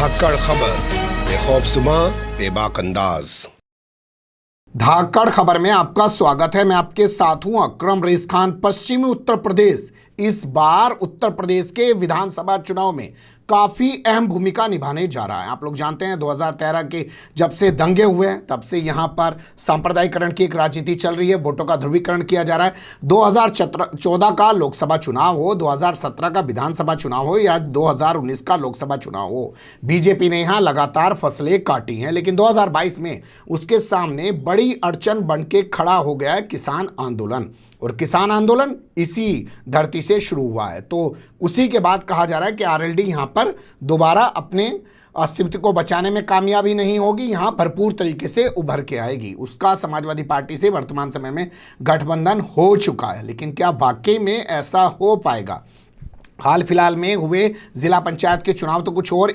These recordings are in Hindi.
धाकड़ खबर, बेखौफजुमा बेबाक अंदाज। धाकड़ खबर में आपका स्वागत है। मैं आपके साथ हूं अकरम रईस खान। पश्चिमी उत्तर प्रदेश इस बार उत्तर प्रदेश के विधानसभा चुनाव में काफी अहम भूमिका निभाने जा रहा है। आप लोग जानते हैं 2013 के जब से दंगे हुए हैं तब से यहां पर सांप्रदायिकरण की एक राजनीति चल रही है, वोटों का ध्रुवीकरण किया जा रहा है। 2014 का लोकसभा चुनाव हो, 2017 का विधानसभा चुनाव हो या 2019 का लोकसभा चुनाव हो, बीजेपी ने यहां लगातार फसलें काटी हैं। लेकिन 2022 में उसके सामने बड़ी अड़चन बन के खड़ा हो गया है किसान आंदोलन। और किसान आंदोलन इसी धरती से शुरू हुआ है, तो उसी के बाद कहा जा रहा है कि आरएलडी यहां पर दोबारा अपने अस्तित्व को बचाने में कामयाबी नहीं होगी, यहां भरपूर तरीके से उभर के आएगी। उसका समाजवादी पार्टी से वर्तमान समय में गठबंधन हो चुका है। लेकिन क्या वाकई में ऐसा हो पाएगा? हाल फिलहाल में हुए जिला पंचायत के चुनाव तो कुछ और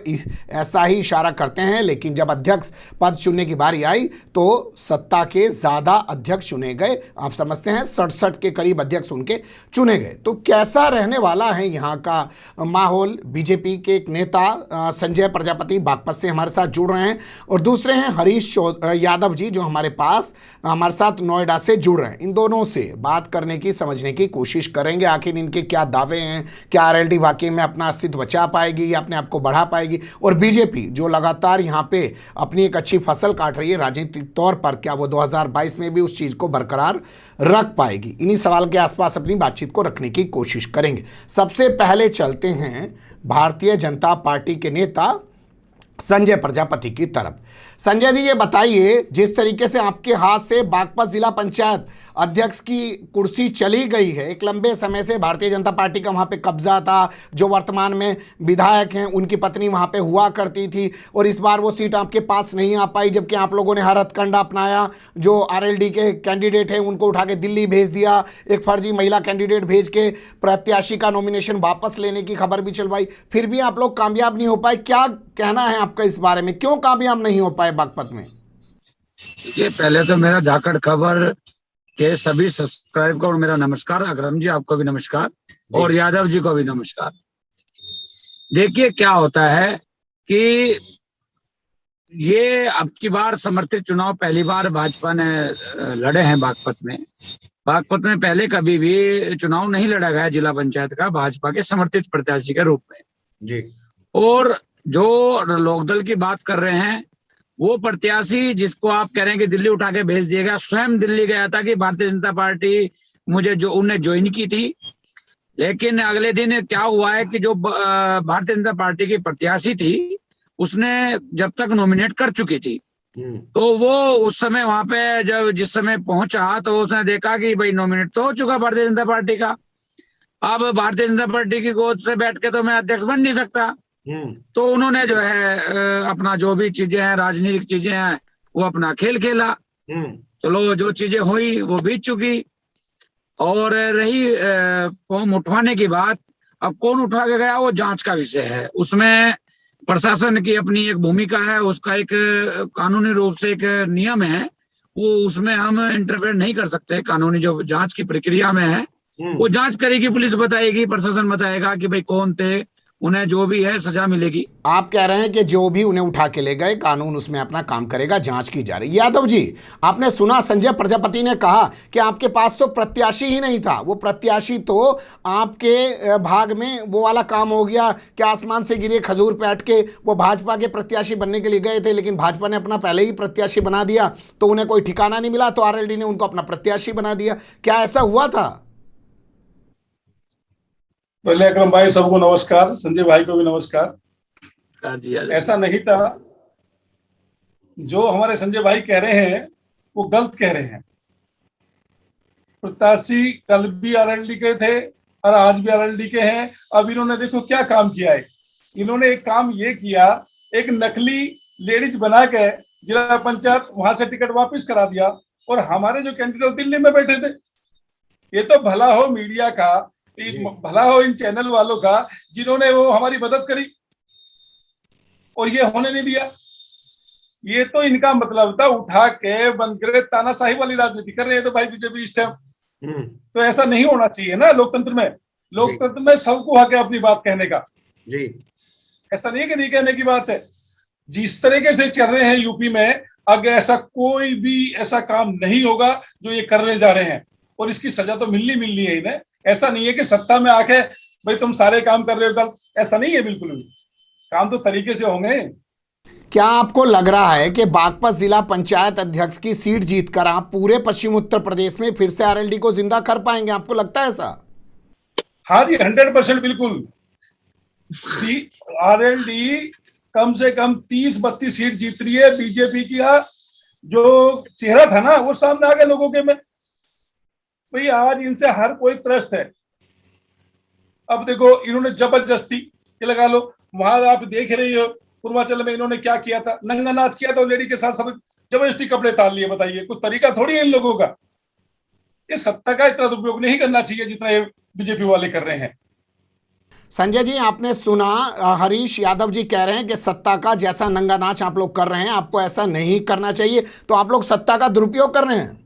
ऐसा ही इशारा करते हैं, लेकिन जब अध्यक्ष पद चुनने की बारी आई तो सत्ता के ज़्यादा अध्यक्ष चुने गए। आप समझते हैं 67 के करीब अध्यक्ष उनके चुने गए। तो कैसा रहने वाला है यहाँ का माहौल? बीजेपी के एक नेता संजय प्रजापति बागपत से हमारे साथ जुड़ रहे हैं और दूसरे हैं हरीश यादव जी जो हमारे साथ नोएडा से जुड़ रहे हैं। इन दोनों से बात करने की, समझने की कोशिश करेंगे आखिर इनके क्या दावे हैं, क्या आरएलडी वाकई में अपना अस्तित्व बचा पाएगी या अपने आप को बढ़ा पाएगी, और बीजेपी जो लगातार यहां पे अपनी एक अच्छी फसल काट रही है राजनीतिक तौर पर, क्या वो 2022 में भी उस चीज को बरकरार रख पाएगी? इन्हीं सवाल के आसपास अपनी बातचीत को रखने की कोशिश करेंगे। सबसे पहले चलते हैं भारतीय जनता पार्टी के नेता संजय प्रजापति की तरफ। संजय जी, ये बताइए, जिस तरीके से आपके हाथ से बागपत जिला पंचायत अध्यक्ष की कुर्सी चली गई है, एक लंबे समय से भारतीय जनता पार्टी का वहां पे कब्जा था, जो वर्तमान में विधायक हैं उनकी पत्नी वहां पे हुआ करती थी, और इस बार वो सीट आपके पास नहीं आ पाई, जबकि आप लोगों ने हर हथकंडा अपनाया। जो आरएलडी के कैंडिडेट हैं उनको उठा के दिल्ली भेज दिया, एक फर्जी महिला कैंडिडेट भेज के प्रत्याशी का नॉमिनेशन वापस लेने की खबर भी चलवाई, फिर भी आप लोग कामयाब नहीं हो पाए। क्या कहना है आपका इस बारे में? क्यों कामयाब नहीं हो पाए बागपत में? ये पहले तो मेरा धाकड़ खबर के सभी सब्सक्राइब को मेरा नमस्कार। अकरम जी आपको भी नमस्कार और यादव जी को भी नमस्कार। देखिए क्या होता है कि ये अब की बार समर्थित चुनाव पहली बार भाजपा ने लड़े हैं बागपत में। बागपत में पहले कभी भी चुनाव नहीं लड़ा गया जिला पंचायत का भाजपा के समर्थित प्रत्याशी के रूप में जी। और जो लोकदल की बात कर रहे हैं वो प्रत्याशी जिसको आप कह रहे हैं कि दिल्ली उठा के भेज दिएगा, स्वयं दिल्ली गया था कि भारतीय जनता पार्टी मुझे जो उन्हें ज्वाइन की थी। लेकिन अगले दिन क्या हुआ है कि जो भारतीय जनता पार्टी की प्रत्याशी थी उसने जब तक नॉमिनेट कर चुकी थी तो वो उस समय वहां पे जब जिस समय पहुंचा तो उसने देखा कि भाई नॉमिनेट तो हो चुका भारतीय जनता पार्टी का, अब भारतीय जनता पार्टी की गोद से बैठ के तो मैं अध्यक्ष बन नहीं सकता। तो उन्होंने जो है अपना जो भी चीजें हैं, राजनीतिक चीजें हैं, वो अपना खेल खेला। चलो जो चीजें हुई वो बीत चुकी। और रही फॉर्म उठवाने की बात, अब कौन उठवा के गया वो जांच का विषय है। उसमें प्रशासन की अपनी एक भूमिका है, उसका एक कानूनी रूप से एक नियम है, वो उसमें हम इंटरफेयर नहीं कर सकते। कानूनी जो जांच की प्रक्रिया में है वो जांच करेगी, पुलिस बताएगी, प्रशासन बताएगा कि भाई कौन थे, उन्हें जो भी है सजा मिलेगी। आप कह रहे हैं कि जो भी उन्हें उठा के ले गए कानून उसमें अपना काम करेगा, जांच की जा रही है। यादव जी, आपने सुना संजय प्रजापति ने कहा कि आपके पास तो प्रत्याशी ही नहीं था, वो प्रत्याशी तो आपके भाग में वो वाला काम हो गया कि आसमान से गिरे खजूर पे अटके। वो भाजपा के प्रत्याशी बनने के लिए गए थे, लेकिन भाजपा ने अपना पहले ही प्रत्याशी बना दिया तो उन्हें कोई ठिकाना नहीं मिला, तो आरएलडी ने उनको अपना प्रत्याशी बना दिया। क्या ऐसा हुआ था? पहले अकरम भाई सबको नमस्कार, संजय भाई को भी नमस्कार। ऐसा नहीं था, जो हमारे संजय भाई कह रहे हैं वो गलत कह रहे हैं। प्रत्याशी कल भी आरएलडी के थे और आज भी आरएलडी के हैं। अब इन्होंने देखो क्या काम किया है। इन्होंने एक काम ये किया, एक नकली लेडीज बना के जिला पंचायत वहां से टिकट वापस करा दिया और हमारे जो कैंडिडेट दिल्ली में बैठे थे। ये तो भला हो मीडिया का, भला हो इन चैनल वालों का जिन्होंने वो हमारी मदद करी और ये होने नहीं दिया। ये तो इनका मतलब था उठा के बंद करे, तानाशाही वाली राजनीति कर रहे हैं तो भाई बीजेपी इस टाइम। तो ऐसा नहीं होना चाहिए ना लोकतंत्र में। लोकतंत्र में सबको हक है अपनी बात कहने का जी। ऐसा नहीं है कि नहीं कहने की बात है। जिस तरीके से चल रहे हैं यूपी में, आगे ऐसा कोई भी ऐसा काम नहीं होगा जो ये करने जा रहे हैं, और इसकी सजा तो मिलनी है इन्हें। ऐसा नहीं है कि सत्ता में आके भाई तुम सारे काम कर रहे हो कल, ऐसा नहीं है बिल्कुल भी। काम तो तरीके से होंगे। क्या आपको लग रहा है कि बागपत जिला पंचायत अध्यक्ष की सीट जीतकर आप पूरे पश्चिम उत्तर प्रदेश में फिर से आरएलडी को जिंदा कर पाएंगे? आपको लगता है ऐसा? हाँ जी, 100% बिल्कुल। आरएलडी कम से कम 30-32 सीट जीत रही है। बीजेपी का जो चेहरा था ना वो सामने आ गया लोगों के में। भाई आज इनसे हर कोई त्रस्त है। अब देखो इन्होंने जबरदस्ती ये लगा लो, वहां आप देख रही हो पूर्वांचल में इन्होंने क्या किया था, नंगा नाच किया था लेडी के साथ, सब जबरदस्ती कपड़े ताल लिए। बताइए कुछ तरीका थोड़ी है इन लोगों का। ये सत्ता का इतना दुरुपयोग नहीं करना चाहिए जितना ये बीजेपी वाले कर रहे हैं। संजय जी, आपने सुना हरीश यादव जी कह रहे हैं कि सत्ता का जैसा नंगा नाच आप लोग कर रहे हैं, आपको ऐसा नहीं करना चाहिए, तो आप लोग सत्ता का दुरुपयोग कर रहे हैं।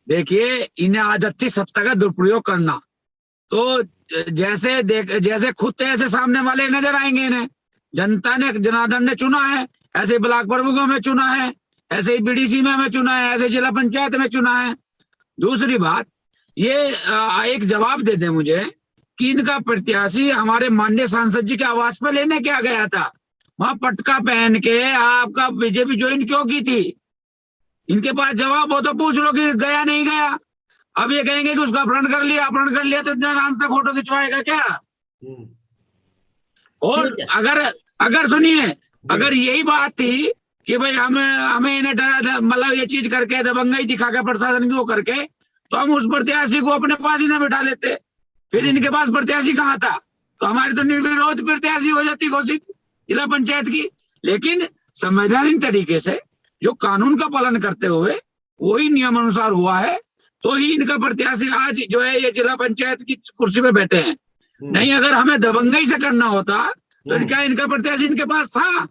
देखिए, इन्हें आदत थी सत्ता का दुरुपयोग करना, तो जैसे खुद थे ऐसे सामने वाले नजर आएंगे इन्हें। जनता ने, जनार्दन ने चुना है, ऐसे ब्लॉक प्रमुखों में चुना है, ऐसे ही बीडीसी में हमें चुना है, ऐसे जिला पंचायत में चुना है। दूसरी बात, ये एक जवाब दे दे मुझे कि इनका प्रत्याशी हमारे माननीय सांसद जी के आवास पर लेने क्या गया था? वहां पटका पहन के आपका बीजेपी ज्वाइन क्यों की थी? इनके पास जवाब हो तो पूछ लो कि गया नहीं गया। अब ये कहेंगे कि उसका अपहरण कर लिया तो इतना आराम से फोटो खिंचवाएगा क्या? और अगर सुनिए, अगर यही बात थी कि भाई हमें इन्हें डरा था, मतलब ये चीज करके दबंगई दिखा के प्रशासन को करके, तो हम उस प्रत्याशी को अपने पास ही ना बिठा लेते। फिर इनके पास प्रत्याशी कहाँ था? तो हमारी तो निर्विरोध प्रत्याशी हो जाती घोषित जिला पंचायत की। लेकिन संवैधानिक तरीके से जो कानून का पालन करते हुए वही नियम अनुसार हुआ है, तो ही इनका प्रत्याशी आज जो है ये जिला पंचायत की कुर्सी पे बैठे हैं। नहीं, अगर हमें दबंगई से करना होता तो क्या इनका प्रत्याशी इनके पास था?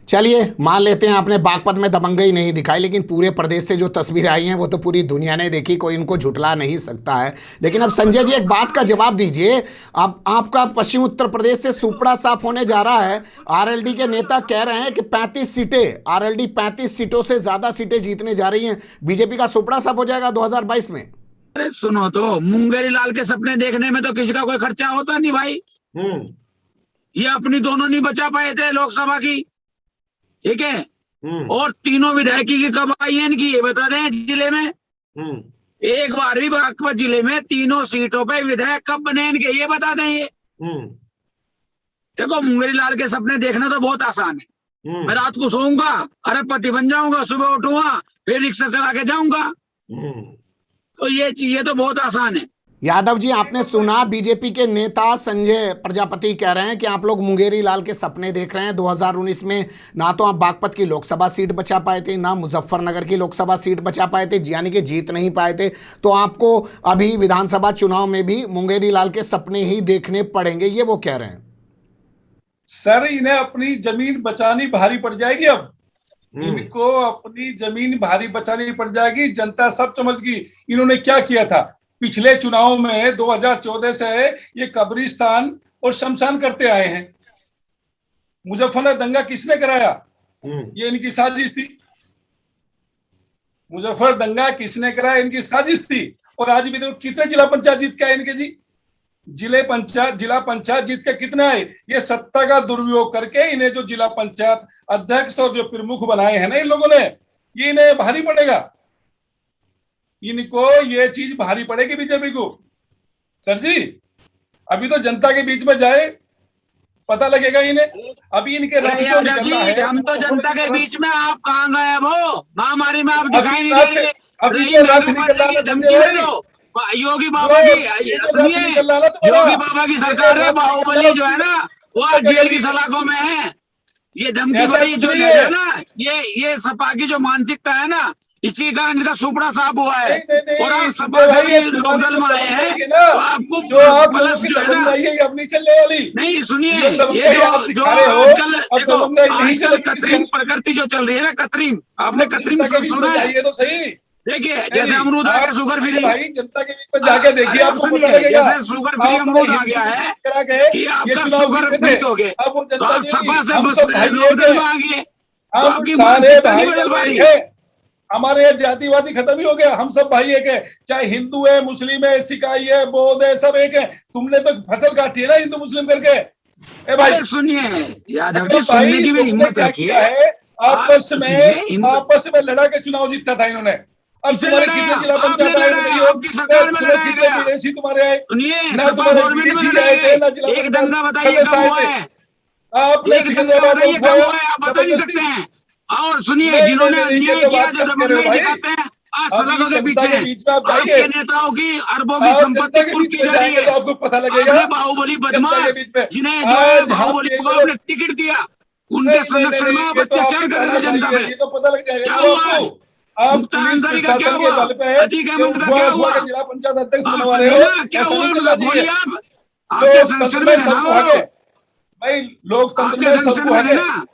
चलिए मान लेते हैं आपने बागपत में दबंगई नहीं दिखाई, लेकिन पूरे प्रदेश से जो तस्वीरें आई हैं वो तो पूरी दुनिया ने देखी, कोई इनको झुठला नहीं सकता है। लेकिन अब संजय जी एक बात का जवाब दीजिए, अब आपका पश्चिम उत्तर प्रदेश से सुपड़ा साफ होने जा रहा है। आरएलडी के नेता कह रहे हैं कि 35 सीटें, आरएलडी 35 सीटों से ज्यादा सीटें जीतने जा रही हैं, बीजेपी का सुपड़ा साफ हो जाएगा 2022 में। अरे सुनो तो, मुंगेरी लाल के सपने देखने में तो किसी का कोई खर्चा होता नहीं भाई। ये अपनी दोनों नहीं बचा पाए थे लोकसभा की, ठीक है, और तीनों विधायकी की कब आई है इनकी ये बता दें जिले में। एक बार भी बागपत जिले में तीनों सीटों पे विधायक कब बने इनके ये बता दें। ये देखो, मुंगेरी लाल के सपने देखना तो बहुत आसान है। मैं रात को सोऊंगा, अरबपति बन जाऊंगा, सुबह उठूंगा फिर रिक्शा चला के जाऊंगा, तो ये तो बहुत आसान है। यादव जी, आपने सुना बीजेपी के नेता संजय प्रजापति कह रहे हैं कि आप लोग मुंगेरी लाल के सपने देख रहे हैं। 2019 में ना तो आप बागपत की लोकसभा सीट बचा पाए थे, ना मुजफ्फरनगर की लोकसभा सीट बचा पाए थे, यानी कि जीत नहीं पाए थे, तो आपको अभी विधानसभा चुनाव में भी मुंगेरी लाल के सपने ही देखने पड़ेंगे, ये वो कह रहे हैं। सर, इन्हें अपनी जमीन बचानी भारी पड़ जाएगी। अब इनको अपनी जमीन भारी बचानी पड़ जाएगी। जनता सब समझ गई इन्होंने क्या किया था। पिछले चुनाव में 2014 से ये कब्रिस्तान और शमशान करते आए हैं। मुजफ्फरनगर दंगा किसने कराया? ये इनकी साजिश थी। मुजफ्फर दंगा किसने कराया? इनकी साजिश थी। और आज भी देखो कितने जिला पंचायत जीत के आए इनके जी। जिला पंचायत जीत के कितना है? ये सत्ता का दुरुपयोग करके इन्हें जो जिला पंचायत अध्यक्ष और जो प्रमुख बनाए हैं ना इन लोगों ने, ये इन्हें भारी पड़ेगा। इनको ये चीज भारी पड़ेगी बीजेपी को। सर जी, अभी तो जनता के बीच में जाए, पता लगेगा इन्हें। अभी इनके रक्षों निकलना है। हम तो जनता के बीच में, आप कहाँ गए? वो महामारी में आप दिखाई नहीं दे रहे। अभी तो रथ निकलना, योगी बाबा की, सुनिए, योगी बाबा की सरकार है, बाहुबली जो है ना वो आज जेल की सलाखों में है। ये धमकी भरी जो है ना, ये सपा की जो मानसिकता है ना, इसी कारण इसका सुपड़ा साफ हुआ है। और आप सपा से लोकदल में आए हैं तो आपको प्लस जो है ना अपनी चलने वाली नहीं। सुनिए, ये जो आजकल देखो, आजकल कृत्रिम प्रकृति जो चल रही है ना, कृत्रिम, आपने कृत्रिम सुना है? तो सही देखिए जैसे अमरूद आ गया शुगर फ्री, भाई जनता के बीच में जाके देखिए, आपको पता लगेगा। जैसे शुगर फ्री अमरूद आ गया है कि आपका शुगर फ्री हो गया, अब वो तो जनता आप सपा से हम सब भाई लोग आ गए, तो हम आपकी सारे बात नहीं भाई बदल पा रही है। हमारे यहाँ जातिवादी खत्म ही हो गया, हम सब भाई एक है, चाहे हिंदू है, मुस्लिम है, सिकाई है, बौद्ध है, सब एक है। तुमने तो फसल काटी है ना हिंदू मुस्लिम करके। ए भाई सुनिए यादव तो जी, सुनने की भी तुमने हिम्मत क्या रखिए। किया है, आपस में लड़ा के चुनाव जीता था इन्होंने। अब किससे तुम्हारे लड़ाया? कितने जिला आपने पंचायत आए लड़ाया, बताइए, आपकी सरकार में लड़ाया कितने गया। विदेशी तुम्हारे आए, सुनिए, ना सपा तुम्हारे गवर्नमेंट में विदेशी लड़ाए आए थे, ना जिला गए। एक दंगा बताइए सदस्य कब आए हुआ थे। है? आपने एक दंगा सिकंदराबाद में बताइए कब हुआ है? आप बता नहीं जबरदस्ती। सकते हैं। और सुनिए, नहीं, जिन्होंने नहीं, अन्याय तो किया, बात जो करते रहे दबंगई भाई। दिखाते हैं, आज अभी सड़कों के जनता पीछे के हैं। बीच में आप आपके जाइए, नेताओं की अरबों की आप संपत्ति जनता के कुर्क बीच की में जा रही जाएंगे है। तो आपको पता लगेगा। आपने बाहुबली जनता के बदमाश, बीच में जिन्हें जो है आज हम बाहुबली ये को लोग, आपने टिकट दिया, उनके संरक्षण में आप ये तो अत्याचार आपकी कर रहे थे जनता तानाशाही है, पे। ये तो पता लग जाएगा क्या ना हुआ आज? आपको। आप मुख्तार पुलिस अंसारी का क्या प्रशासन के हुआ? बल पे अतीक अहमद का क्या हुआ? के जिला पंचायत अध्यक्ष आप बनवा रहे सुनिए हो, ना, क्या ऐसा हुआ नहीं उनका? चलना बोलिए चाहिए। आप। आपके संरक्षण में थे ना सबको वो? आगे भाई, लोकतंत्र आपके में संरक्षण सबको में थे आगे। ना?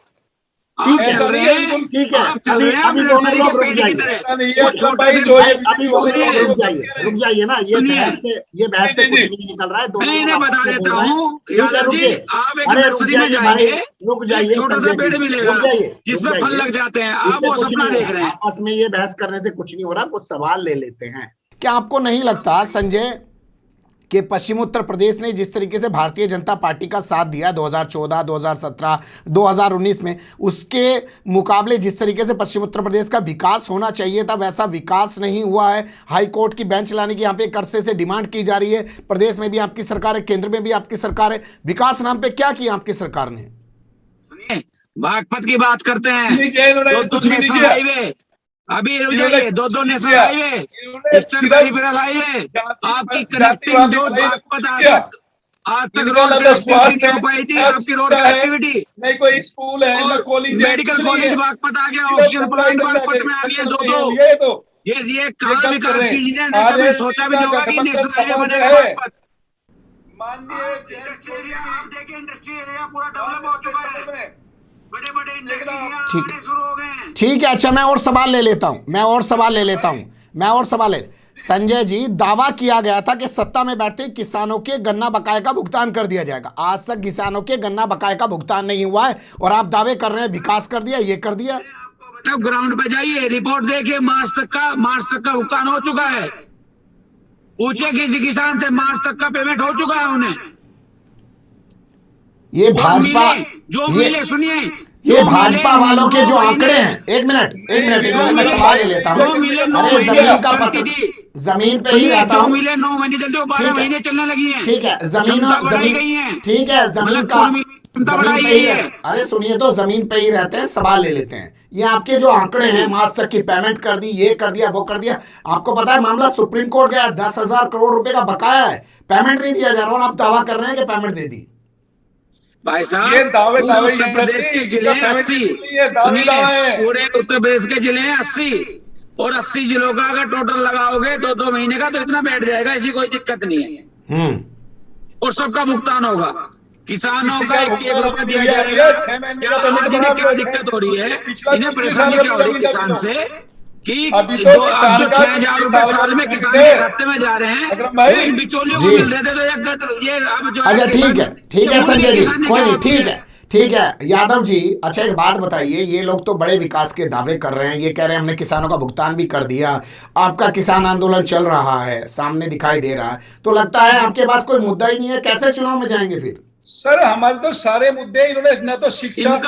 आप ऐसा चल नहीं रहे है, हैं, बिल्कुल ठीक है। आप चल रहे हैं अभी दोनों नर्सरी के लोग रुक पेड़ की जाइए। तरह। ऐसा नहीं है वो अकरम छोटे भाई, से जो ये अभी दोनों वाले लोग लोग रुक जाइए ना। ये सुनिए, बहस से जी, कुछ जी। भी नहीं निकल रहा है। दोनों मैं लोग इन्हें आपस बता में देता बोल रहे हैं। हूँ ठीक है, यादव जी, रुकिए। आप एक अरे नर्सरी में जाएंगे, रुक जाइए एक छोटा सा संजय पेड़ जी, मिलेगा रुक जाइए, जिसमें फल लग जाते हैं, आप इससे वो कुछ सपना नहीं देख हो रहे रहा। हैं। आपस में ये बहस करने से कुछ नहीं हो रहा। कुछ सवाल ले लेते हैं। क्या आपको नहीं लगता संजय कि पश्चिम उत्तर प्रदेश ने जिस तरीके से भारतीय जनता पार्टी का साथ दिया 2014, 2017, 2019 में, उसके मुकाबले जिस तरीके से पश्चिम उत्तर प्रदेश का विकास होना चाहिए था वैसा विकास नहीं हुआ है। हाई कोर्ट की बेंच लाने की यहाँ पे एक अरसे से डिमांड की जा रही है। प्रदेश में भी आपकी सरकार है, केंद्र में भी आपकी सरकार है। विकास नाम पे क्या किया आपकी सरकार ने? सुनिए, बागपत की बात करते हैं, कुछ नहीं किया इन्होंने, दो कुछ भी नहीं नेशनल किया। हाईवे, अभी रुक इन्होंने जाइए, दो कुछ नहीं नेशनल किया। हाईवे, इन्होंने ईस्टर्न सिर्फ पेरिफेरल हाईवे, आपकी कनेक्टिंग जातिवादी जो लड़ाई बागपत कुछ आज किया। तक इन्होंने रोड ना तो कनेक्टिविटी स्वास्थ्य नहीं हो पाई थी, है, आपकी रोड शिक्षा है, कनेक्टिविटी। नहीं कोई स्कूल है, ना और कॉलेज है, मेडिकल कुछ नहीं कॉलेज है। बागपत आ गया, सिर्फ ऑक्सीजन दंगाई प्लांट दंगा बागपत में आ गया, दो ये तो ये कहाँ गलत विकास कर रहे की हैं। इंजीनियर ने कभी सोचा भी नहीं होगा कि नेशनल हाईवे सपा से बनेगा है। बागपत। माननीय इंडस्ट्री एरिया आप देखें, इंडस्ट्री एरिया पूरा डेवलप हो चुका है, बड़े बड़े इंडस्ट्री ठीक। आने शुरू हो गए हैं। ठीक है, अच्छा मैं और सवाल ले लेता हूं। संजय जी, दावा किया गया था कि सत्ता में बैठते ही किसानों के गन्ना बकाये का भुगतान कर दिया जाएगा। आज तक किसानों के गन्ना बकाये का भुगतान नहीं हुआ है और आप दावे कर रहे हैं विकास कर दिया, ये कर दिया। तब ग्राउंड पे जाइए, रिपोर्ट देखिए, मार्च तक का भुगतान हो चुका है। पूछे किसी किसान से, मार्च तक का पेमेंट हो चुका है उन्हें। ये भाजपा, जो मिले सुनिए, ये भाजपा वालों के जो आंकड़े हैं, एक मिनट मैं सवाल ले लेता हूँ। अरे जमीन का पता, जमीन पे ही रहता हूँ। मिले 9 महीने चलते हो, 12 महीने चलने लगी है। ठीक है, जमीन ठीक है, जमीन पे ही है। अरे सुनिए तो, जमीन पे ही रहते हैं, सवाल ले लेते हैं। ये आपके जो आंकड़े हैं, मार्च तक की पेमेंट कर दी, ये कर दिया, वो कर दिया, आपको पता है मामला सुप्रीम कोर्ट गया, 10,000 करोड़ रुपए का बकाया है, पेमेंट नहीं दिया जा रहा और आप दावा कर रहे हैं कि पेमेंट दे दी। भाई साहब, ये दावे उत्तर प्रदेश के जिले 80, पूरे उत्तर प्रदेश के जिले हैं 80, और 80 जिलों का अगर टोटल लगाओगे 2-2 महीने का, तो इतना बैठ जाएगा, ऐसी कोई दिक्कत नहीं है। और सबका भुगतान होगा, किसानों का 1 रुपया दिया जाएगा। आज इन्हें क्या दिक्कत हो रही है, इन्हें परेशानी क्या हो रही है किसान से कि अभी जो तो किसान का 6,000 रुपए साल में किसान के खाते में जा रहे हैं, अकरम भाई, वो इन बिचौलियों को मिल रहे थे, तो ये अब जो अच्छा ठीक है संजय जी, कोई नहीं, ठीक है यादव जी। अच्छा एक बात बताइए, ये लोग तो बड़े विकास के दावे कर रहे हैं, ये कह रहे हैं हमने किसानों का भुगतान भी कर दिया, आपका किसान आंदोलन चल रहा है, सामने दिखाई दे रहा है, तो लगता है आपके पास कोई मुद्दा ही नहीं है, कैसे चुनाव में जाएंगे फिर? सर हमारे तो सारे मुद्दे इन्होंने, न तो शिक्षा,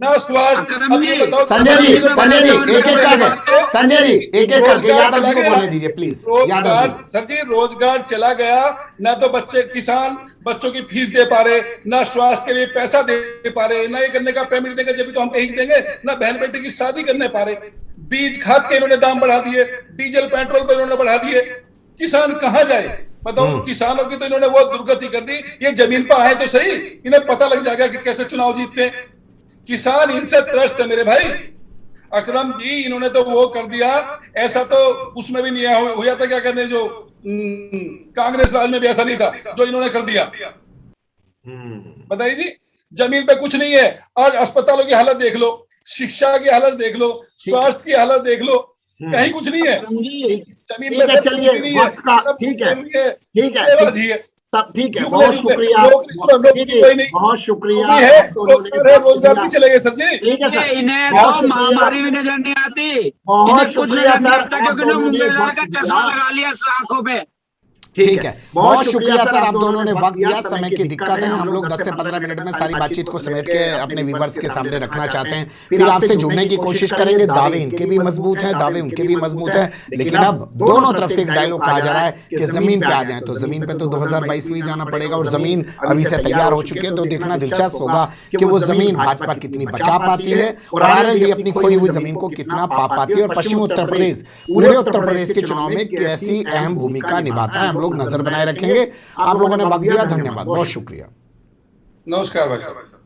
ना स्वास्थ्य। संजय जी एक एक करके, संजय जी एक एक करके यादव जी को बोलने दीजिए प्लीज। यादव जी, सर जी, रोजगार चला गया, ना तो किसान बच्चों की फीस दे पा रहे, ना स्वास्थ्य के लिए पैसा दे पा रहे, ना ये करने का पेमेंट देंगे जब तो हम कहीं देंगे, ना बहन बेटे की शादी करने पा रहे, बीज खाद के इन्होंने दाम बढ़ा दिए, डीजल पेट्रोल पर इन्होंने बढ़ा दिए, किसान कहाँ जाए बताओ? किसानों की तो इन्होंने वो दुर्गति कर दी। ये जमीन पर आए तो सही, इन्हें पता लग जाएगा कि कैसे चुनाव जीतते हैं। किसान इनसे त्रस्त है मेरे भाई। अकरम जी, इन्होंने तो वो कर दिया, ऐसा तो उसमें भी नहीं हुआ था, क्या कहते हैं जो कांग्रेस राज में भी ऐसा नहीं था जो इन्होंने कर दिया। बताइए जी, जमीन पे कुछ नहीं है। आज अस्पतालों की हालत देख लो, शिक्षा की हालत देख लो, स्वास्थ्य की हालत देख लो, कहीं कुछ नहीं है, जमीन में ठीक है, से कुछ भी नहीं है, वक्त का सब ठीक है, कुछ नहीं है, ठीक है, जुमलेबाजी है। तब ठीक है, जुमले, बहुत जुमले, शुक्रिया, नौकरी सुनो, नौकरी ठीक कोई है, नहीं, बहुत शुक्रिया, नौकरी है, आपको उन्होंने रोजगार है, वक्त रोजगार दिया। भी चले गए सर जी। ठीक है सर, इन्हें बहुत तो शुक्रिया, महामारी भी नजर नहीं आती, बहुत इन्हें कुछ शुक्रिया नजर नहीं सर, आता आप क्योंकि उन्होंने दोनों ने मुंगेर वक्त का चश्मा दिया। लगा लिया आंखों पे। ठीक है, बहुत शुक्रिया सर, आप दोनों ने वक्त दिया। समय समय की दिक्कत है, हम लोग 10 से 15 मिनट में सारी बातचीत को समेट के अपने व्यूवर्स के सामने रखना चाहते हैं, फिर आपसे जुड़ने की कोशिश करेंगे। दावे इनके भी मजबूत हैं, दावे उनके भी मजबूत हैं, लेकिन अब दोनों तरफ से एक डायलॉग कहा जा रहा है कि जमीन पे आ जाए, तो जमीन पे तो 2022 में ही जाना पड़ेगा, और जमीन अभी से तैयार हो चुकी है। तो देखना दिलचस्प होगा कि वो जमीन भाजपा कितनी बचा पाती है और आरएलडी अपनी खोई हुई जमीन को कितना पा पाती है, और पश्चिमी उत्तर प्रदेश, पूरे उत्तर प्रदेश के चुनाव में कैसी अहम भूमिका निभाता है। हम लोग नजर बनाए रखेंगे। आप लोगों ने वक्त दिया, धन्यवाद, बहुत शुक्रिया। नमस्कार भाई साहब।